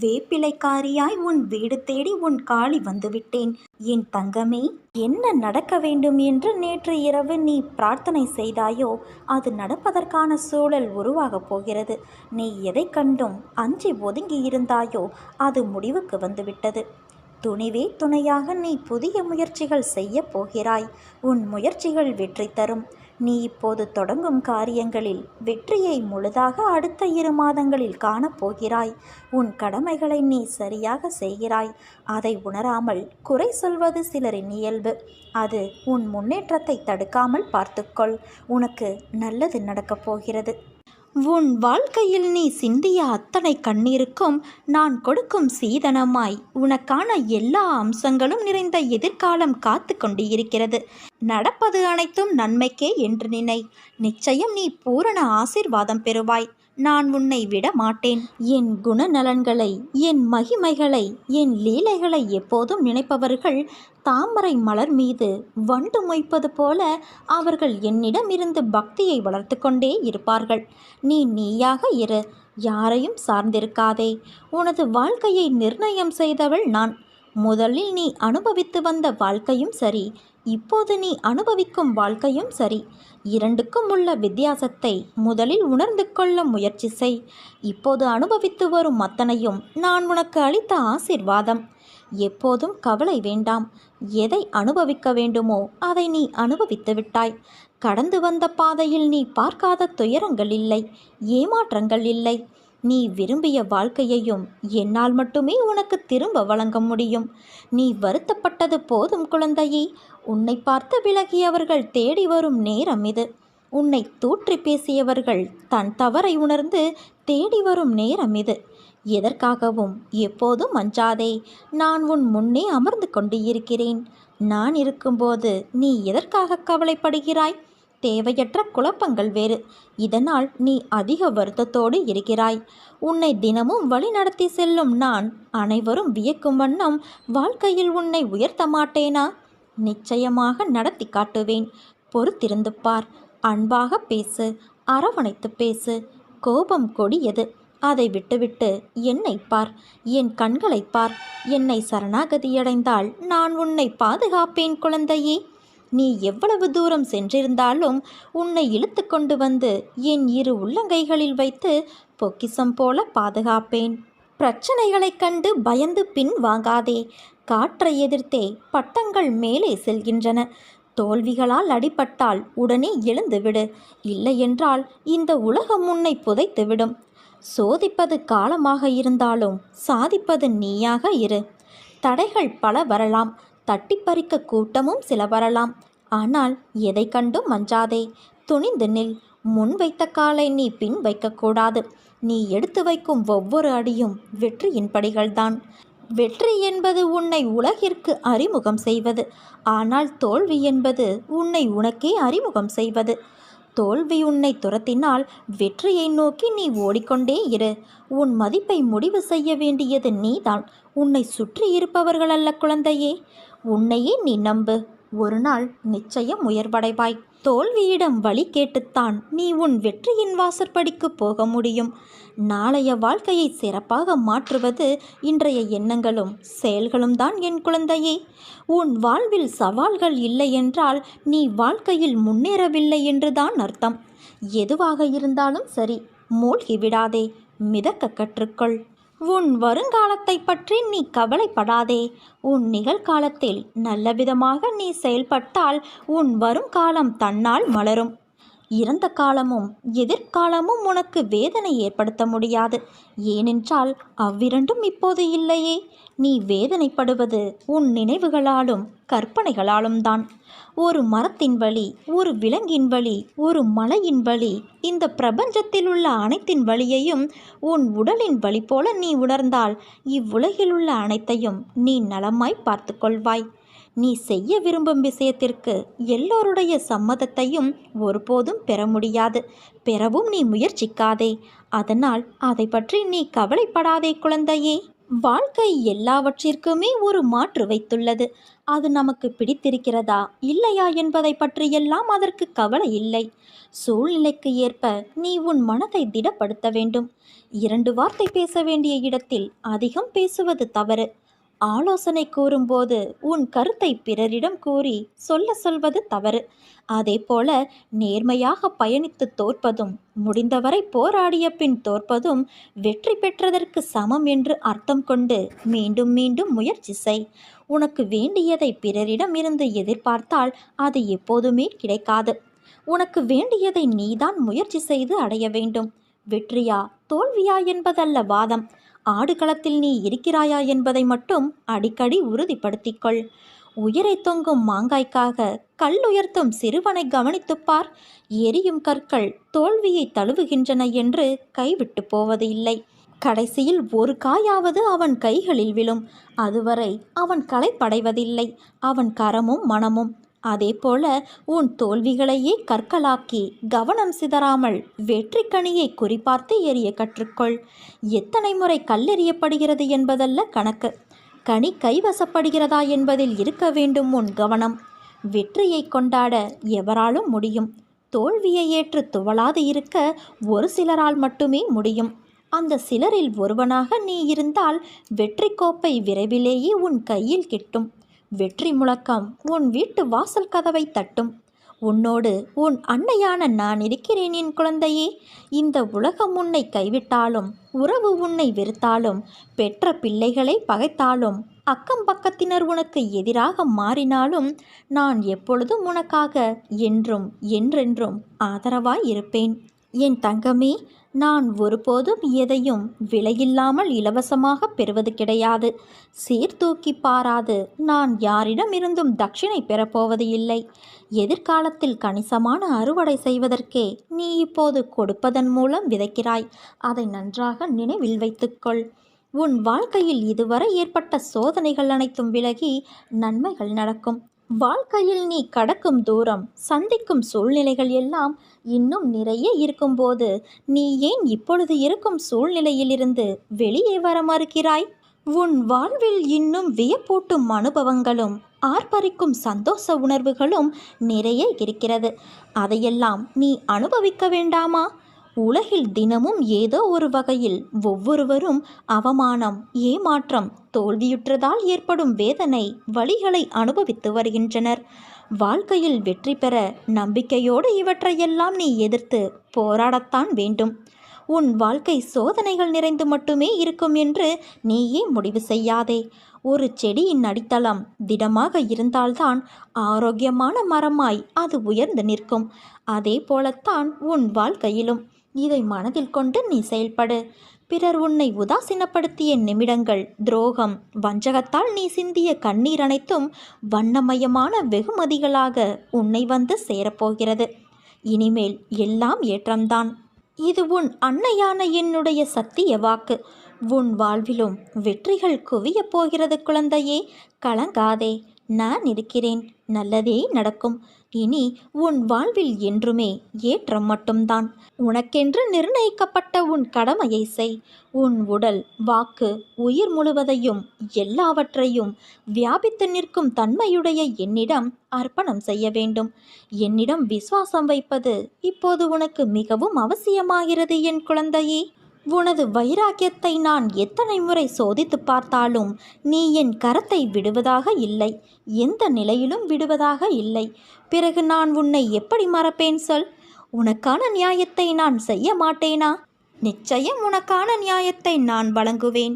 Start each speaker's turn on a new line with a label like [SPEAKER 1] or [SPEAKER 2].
[SPEAKER 1] வேப்பிலைக்காரியாய் உன் வீடு தேடி உன் காலி வந்துவிட்டேன். என் தங்கமே, என்ன நடக்க வேண்டும் என்று நேற்று இரவு நீ பிரார்த்தனை செய்தாயோ அது நடப்பதற்கான சூழல் உருவாகப் போகிறது. நீ எதை கண்டும் அஞ்சி ஒதுங்கி இருந்தாயோ அது முடிவுக்கு வந்துவிட்டது. துணிவே துணையாக நீ புதிய முயற்சிகள் செய்ய போகிறாய். உன் முயற்சிகள் வெற்றி தரும். நீ இப்போது தொடங்கும் காரியங்களில் வெற்றியை முழுதாக அடுத்த 2 மாதங்களில் காணப்போகிறாய். உன் கடமைகளை நீ சரியாக செய்கிறாய். அதை உணராமல் குறை சொல்வது சிலரின் இயல்பு. அது உன் முன்னேற்றத்தை தடுக்காமல் பார்த்துக்கொள். உனக்கு நல்லது நடக்கப் போகிறது. உன் வாழ்க்கையில் நீ சிந்திய அத்தனை கண்ணீருக்கும் நான் கொடுக்கும் சீதனமாய் உனக்கான எல்லா அம்சங்களும் நிறைந்த எதிர்காலம் காத்து கொண்டு இருக்கிறது. நடப்பது அனைத்தும் நன்மைக்கே என்று நினை. நிச்சயம் நீ பூரண ஆசீர்வாதம் பெறுவாய். நான் உன்னை விட மாட்டேன். என் குணநலன்களை, என் மகிமைகளை, என் லீலைகளை எப்போதும் நினைப்பவர்கள் தாமரை மலர் மீது வண்டு மொய்ப்பது போல அவர்கள் என்னிடமிருந்து பக்தியை வளர்த்து கொண்டே இருப்பார்கள். நீ நீயாக இரு. யாரையும் சார்ந்திருக்காதே. உனது வாழ்க்கையை நிர்ணயம் செய்தவள் நான். முதலில் நீ அனுபவித்து வந்த வாழ்க்கையும் சரி, இப்போது நீ அனுபவிக்கும் வாழ்க்கையும் சரி, இரண்டுக்கும் உள்ள வித்தியாசத்தை முதலில் உணர்ந்து கொள்ள முயற்சி செய். இப்போது அனுபவித்து வரும் அத்தனையும் நான் உனக்கு அளித்த ஆசீர்வாதம். எப்போதும் கவலை வேண்டாம். எதை அனுபவிக்க வேண்டுமோ அதை நீ அனுபவித்து விட்டாய். கடந்து வந்த பாதையில் நீ பார்க்காத துயரங்கள் இல்லை, ஏமாற்றங்கள் இல்லை. நீ விரும்பிய வாழ்க்கையையும் என்னால் மட்டுமே உனக்கு திரும்ப வழங்க முடியும். நீ வருத்தப்பட்டது போதும் குழந்தையே. உன்னை பார்த்து விலகியவர்கள் தேடி வரும் நேரம் இது. உன்னை தூற்றி பேசியவர்கள் தன் தவறை உணர்ந்து தேடி வரும் நேரம் இது. எதற்காகவும் எப்போதும் அஞ்சாதே. நான் உன் முன்னே அமர்ந்து கொண்டு இருக்கிறேன். நான் இருக்கும்போது நீ எதற்காக கவலைப்படுகிறாய்? தேவையற்ற குழப்பங்கள் வேறு. இதனால் நீ அதிக வருத்தத்தோடு இருக்கிறாய். உன்னை தினமும் வழி நடத்தி செல்லும் நான் அனைவரும் வியக்கும் வண்ணம் வாழ்க்கையில் உன்னை உயர்த்த மாட்டேனா? நிச்சயமாக நடத்தி காட்டுவேன். பொறுத்திருந்து பார். அன்பாக பேசு, அரவணைத்து பேசு. கோபம் கொடியது. அதை விட்டுவிட்டு என்னை பார், என் கண்களை பார். என்னை சரணாகதியடைந்தால் நான் உன்னை பாதுகாப்பேன் குழந்தையே. நீ எவ்வளவு தூரம் சென்றிருந்தாலும் உன்னை இழுத்து கொண்டு வந்து என் 2 உள்ளங்கைகளில் வைத்து பொக்கிசம் போல பாதுகாப்பேன். பிரச்சனைகளைக் கண்டு பயந்து பின் வாங்காதே. காற்றை எதிர்த்தே பட்டங்கள் மேலே செல்கின்றன. தோல்விகளால் அடிபட்டால் உடனே எழுந்துவிடு. இல்லையென்றால் இந்த உலகம் உன்னை புதைத்துவிடும். சோதிப்பது காலமாக இருந்தாலும் சாதிப்பது நீயாக இரு. தடைகள் பல வரலாம். தட்டி பறிக்க கூட்டமும் சில வரலாம். ஆனால் எதை கண்டும் அஞ்சாதே. துணிந்து நில். முன் வைத்த காலை நீ பின் வைக்கக்கூடாது. நீ எடுத்து வைக்கும் ஒவ்வொரு அடியும் வெற்றியின் படிகள்தான். வெற்றி என்பது உன்னை உலகிற்கு அறிமுகம் செய்வது. ஆனால் தோல்வி என்பது உன்னை உனக்கே அறிமுகம் செய்வது. தோல்வி உன்னை துரத்தினால் வெற்றியை நோக்கி நீ ஓடிக்கொண்டே இரு. உன் மதிப்பை முடிவு செய்ய வேண்டியது நீதான், உன்னை சுற்றி இருப்பவர்கள் அல்ல குழந்தையே. உன்னையே நீ நம்பு. ஒரு நாள் நிச்சயம் உயர்வடைவாய். தோல்வியிடம் வழி கேட்டுத்தான் நீ உன் வெற்றியின் வாசற்படிக்கு போக முடியும். நாளைய வாழ்க்கையை சிறப்பாக மாற்றுவது இன்றைய எண்ணங்களும் செயல்களும் தான் என் குழந்தையே. உன் வாழ்வில் சவால்கள் இல்லை என்றால் நீ வாழ்க்கையில் முன்னேறவில்லை என்றுதான் அர்த்தம். எதுவாக இருந்தாலும் சரி, மூழ்கி விடாதே. மிதக்க கற்றுக்கொள். உன் வருங்காலத்தை பற்றி நீ கவலைப்படாதே. உன் நிகழ்காலத்தில் நல்லவிதமாக நீ செயல்பட்டால் உன் வருங்காலம் தன்னால் மலரும். இறந்த காலமும் எதிர்காலமும் உனக்கு வேதனை ஏற்படுத்த முடியாது. ஏனென்றால் அவ்விரண்டும் இப்போது இல்லையே. நீ வேதனைப்படுவது உன் நினைவுகளாலும் கற்பனைகளாலும் தான். ஒரு மரத்தின் வலி, ஒரு விலங்கின் வலி, ஒரு மலையின் வலி, இந்த பிரபஞ்சத்தில் உள்ள அனைத்தின் வலியையும் உன் உடலின் வலி போல நீ உணர்ந்தால் இவ்வுலகில் உள்ள அனைத்தையும் நீ நலமாய் பார்த்து கொள்வாய். நீ செய்ய விரும்பும் விஷயத்திற்கு எல்லோருடைய சம்மதத்தையும் ஒருபோதும் பெற முடியாது. பெறவும் நீ முயற்சிக்காதே. அதனால் அதை பற்றி நீ கவலைப்படாதே குழந்தையே. வாழ்க்கை எல்லாவற்றிற்குமே ஒரு மாற்று வைத்துள்ளது. அது நமக்கு பிடித்திருக்கிறதா இல்லையா என்பதை பற்றியெல்லாம் அதற்கு கவலை இல்லை. சூழ்நிலைக்கு ஏற்ப நீ உன் மனதை திடப்படுத்த வேண்டும். 2 வார்த்தை பேச வேண்டிய இடத்தில் அதிகம் பேசுவது தவறு. ஆலோசனை கூறும்போது உன் கருத்தை பிறரிடம் கூறி சொல்வது தவறு. அதேபோல நேர்மையாக பயணித்து தோற்பதும், முடிந்தவரை போராடிய பின் தோற்பதும் வெற்றி பெற்றதற்கு சமம் என்று அர்த்தம் கொண்டு மீண்டும் மீண்டும் முயற்சி செய். உனக்கு வேண்டியதை பிறரிடம் இருந்து எதிர்பார்த்தால் அது எப்போதுமே கிடைக்காது. உனக்கு வேண்டியதை நீதான் முயற்சி செய்து அடைய வேண்டும். வெற்றியா தோல்வியா என்பதல்ல வாதம். ஆடுகளத்தில் நீ இருக்கிறாயா என்பதை மட்டும் அடிக்கடி உறுதிப்படுத்திக்கொள். உயரை தொங்கும் மாங்காய்க்காக கல் உயர்த்தும் சிறுவனை கவனித்துப்பார். எரியும் கற்கள் தோல்வியை தழுவுகின்றன என்று கைவிட்டு போவது இல்லை. கடைசியில் ஒரு காயாவது அவன் கைகளில் விழும். அதுவரை அவன் களைப்படைவதில்லை, அவன் கரமும் மனமும். அதேபோல உன் தோல்விகளையே கற்களாக்கி கவனம் சிதறாமல் வெற்றி கனியை குறிப்பார்த்து எறிய கற்றுக்கொள். எத்தனை முறை கல்லெறியப்படுகிறது என்பதல்ல கணக்கு, கனி கைவசப்படுகிறதா என்பதில் இருக்க வேண்டும் உன் கவனம். வெற்றியை கொண்டாட எவராலும் முடியும். தோல்வியை ஏற்று துவளாது இருக்க ஒரு சிலரால் மட்டுமே முடியும். அந்த சிலரில் ஒருவனாக நீ இருந்தால் வெற்றி கோப்பை விரைவிலேயே உன் கையில் கிட்டும். வெற்றி முழக்கம் உன் வீட்டு வாசல் கதவை தட்டும். உன்னோடு உன் அன்னையான நான் இருக்கிறேன் என் குழந்தையே. இந்த உலகம் உன்னை கைவிட்டாலும், உறவு உன்னை வெறுத்தாலும், பெற்ற பிள்ளைகளை பகைத்தாலும், அக்கம் பக்கத்தினர் உனக்கு எதிராக மாறினாலும் நான் எப்பொழுதும் உனக்காக என்றும் என்றென்றும் ஆதரவாய் இருப்பேன். என் தங்கமே, நான் ஒருபோதும் எதையும் விலையில்லாமல் இலவசமாக பெறுவது கிடையாது. சீர்தூக்கி பாராது நான் யாரிடமிருந்தும் தட்சிணை பெறப்போவது இல்லை. எதிர்காலத்தில் கணிசமான அறுவடை செய்வதற்கே நீ இப்போது கொடுப்பதன் மூலம் விதைக்கிறாய். அதை நன்றாக நினைவில் வைத்துக்கொள். உன் வாழ்க்கையில் இதுவரை ஏற்பட்ட சோதனைகள் அனைத்தும் விலகி நன்மைகள் நடக்கும். வாழ்க்கையில் நீ கடக்கும் தூரம், சந்திக்கும் சூழ்நிலைகள் எல்லாம் இன்னும் நிறைய இருக்கும்போது நீ ஏன் இப்பொழுது இருக்கும் சூழ்நிலையிலிருந்து வெளியே வர மறுக்கிறாய்? உன் வாழ்வில் இன்னும் வியப்பூட்டும் அனுபவங்களும் ஆர்ப்பரிக்கும் சந்தோஷ உணர்வுகளும் நிறைய இருக்கிறது. அதையெல்லாம் நீ அனுபவிக்க வேண்டாமா? உலகில் தினமும் ஏதோ ஒரு வகையில் ஒவ்வொருவரும் அவமானம், ஏமாற்றம், தோல்வியுற்றதால் ஏற்படும் வேதனை, வலிகளை அனுபவித்து வருகின்றனர். வாழ்க்கையில் வெற்றி பெற நம்பிக்கையோடு இவற்றையெல்லாம் நீ எதிர்த்து போராடத்தான் வேண்டும். உன் வாழ்க்கை சோதனைகள் நிறைந்து மட்டுமே இருக்கும் என்று நீயே முடிவு செய்யாதே. ஒரு செடியின் அடித்தளம் திடமாக இருந்தால்தான் ஆரோக்கியமான மரமாய் அது உயர்ந்து நிற்கும். அதே போலத்தான் உன் வாழ்க்கையிலும். இதை மனதில் கொண்டு நீ செயல்படு. பிறர் உன்னை உதாசீனப்படுத்திய நிமிடங்கள், துரோகம், வஞ்சகத்தால் நீ சிந்திய கண்ணீர் அனைத்தும் வண்ணமயமான வெகுமதிகளாக உன்னை வந்து சேரப்போகிறது. இனிமேல் எல்லாம் ஏற்றம்தான். இது உன் அன்னையான என்னுடைய சத்திய வாக்கு. உன் வாழ்விலும் வெற்றிகள் குவியப் போகிறது குழந்தையே. கலங்காதே, நான் இருக்கிறேன். நல்லதே நடக்கும். இனி உன் வாழ்வில் என்றுமே ஏற்றம் மட்டும்தான். உனக்கென்று நிர்ணயிக்கப்பட்ட உன் கடமையை செய். உன் உடல், வாக்கு, உயிர் முழுவதையும், எல்லாவற்றையும் வியாபித்து நிற்கும் தன்மையுடைய என்னிடம் அர்ப்பணம் செய்ய வேண்டும். என்னிடம் விசுவாசம் வைப்பது இப்போது உனக்கு மிகவும் அவசியமாகிறது என் குழந்தையே. உனது வைராக்கியத்தை நான் எத்தனை முறை சோதித்து பார்த்தாலும் நீ என் கரத்தை விடுவதாக இல்லை. எந்த நிலையிலும் விடுவதாக இல்லை. பிறகு நான் உன்னை எப்படி மறப்பேன் சொல்? உனக்கான நியாயத்தை நான் செய்ய மாட்டேனா? நிச்சயம் உனக்கான நியாயத்தை நான் வழங்குவேன்.